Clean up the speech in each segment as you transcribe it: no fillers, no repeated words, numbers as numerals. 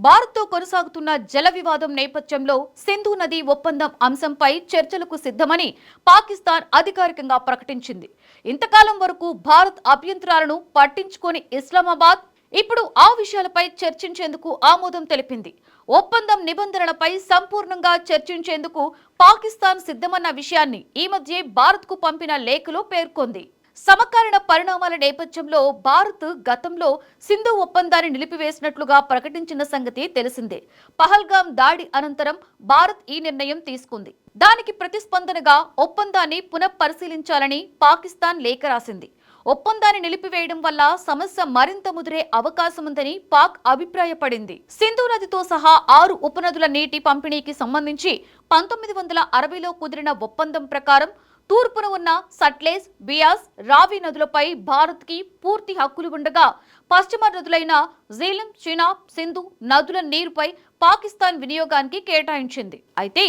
భారత్తో కొనసాగుతున్న జల వివాదం నేపథ్యంలో సింధు నది ఒప్పందం అంశంపై చర్చలకు సిద్ధమని పాకిస్తాన్ అధికారికంగా ప్రకటించింది. ఇంతకాలం వరకు భారత్ అభ్యంతరాలను పట్టించుకొని ఇస్లామాబాద్ ఇప్పుడు ఆ విషయాలపై చర్చించేందుకు ఆమోదం తెలిపింది. ఒప్పందం నిబంధనలపై సంపూర్ణంగా చర్చించేందుకు పాకిస్తాన్ సిద్ధమన్న విషయాన్ని ఈ మధ్య భారత్కు పంపిన లేఖలో పేర్కొంది. సమకాలీన పరిణామాల నేపథ్యంలో భారత్ గతంలో సింధు ఒప్పందాన్ని నిలిపివేసినట్లుగా ప్రకటించిన సంగతి తెలిసిందే. పహల్గాం దాడి అనంతరం భారత్ ఈ నిర్ణయం తీసుకుంది. దానికి ప్రతిస్పందనగా ఒప్పందాన్ని పునఃపరిశీలించాలని పాకిస్తాన్ లేఖ రాసింది. ఒప్పందాన్ని నిలిపివేయడం వల్ల సమస్య మరింత ముదిరే అవకాశముందని పాక్ అభిప్రాయపడింది. సింధు నదితో సహా 6 ఉపనదుల నీటి పంపిణీకి సంబంధించి 1960లో కుదిరిన ఒప్పందం ప్రకారం తూర్పున ఉన్న సట్లెజ్, బియాస్, రావి నదులపై భారత్కి పూర్తి హక్కులు ఉండగా పశ్చిమ నదులైన జీలం, చినాబ్, సింధు నదుల నీరుపై పాకిస్తాన్ వినియోగానికి కేటాయించింది. అయితే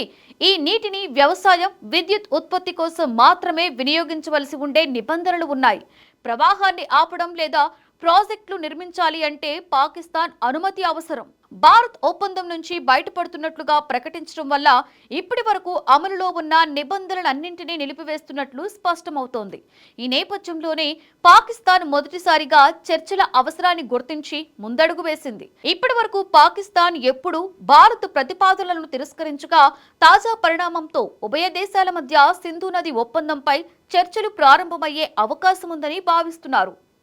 ఈ నీటిని వ్యవసాయం, విద్యుత్ ఉత్పత్తి కోసం మాత్రమే వినియోగించవలసి ఉండే నిబంధనలు ఉన్నాయి. ప్రవాహాన్ని ఆపడం లేదా ప్రాజెక్టులు నిర్మించాలి అంటే పాకిస్తాన్ అనుమతి అవసరం. భారత్ ఒప్పందం నుంచి బయటపడుతున్నట్లుగా ప్రకటించడం వల్ల ఇప్పటి వరకు అమలులో ఉన్న నిబంధనలన్నింటినీ నిలిపివేస్తున్నట్లు స్పష్టమవుతోంది. ఈ నేపథ్యంలోనే పాకిస్తాన్ మొదటిసారిగా చర్చల అవసరాన్ని గుర్తించి ముందడుగు వేసింది. ఇప్పటి వరకు పాకిస్తాన్ ఎప్పుడూ భారత్ ప్రతిపాదనలను తిరస్కరించగా తాజా పరిణామంతో ఉభయ దేశాల మధ్య సింధు నది ఒప్పందంపై చర్చలు ప్రారంభమయ్యే అవకాశం ఉందని భావిస్తున్నారు.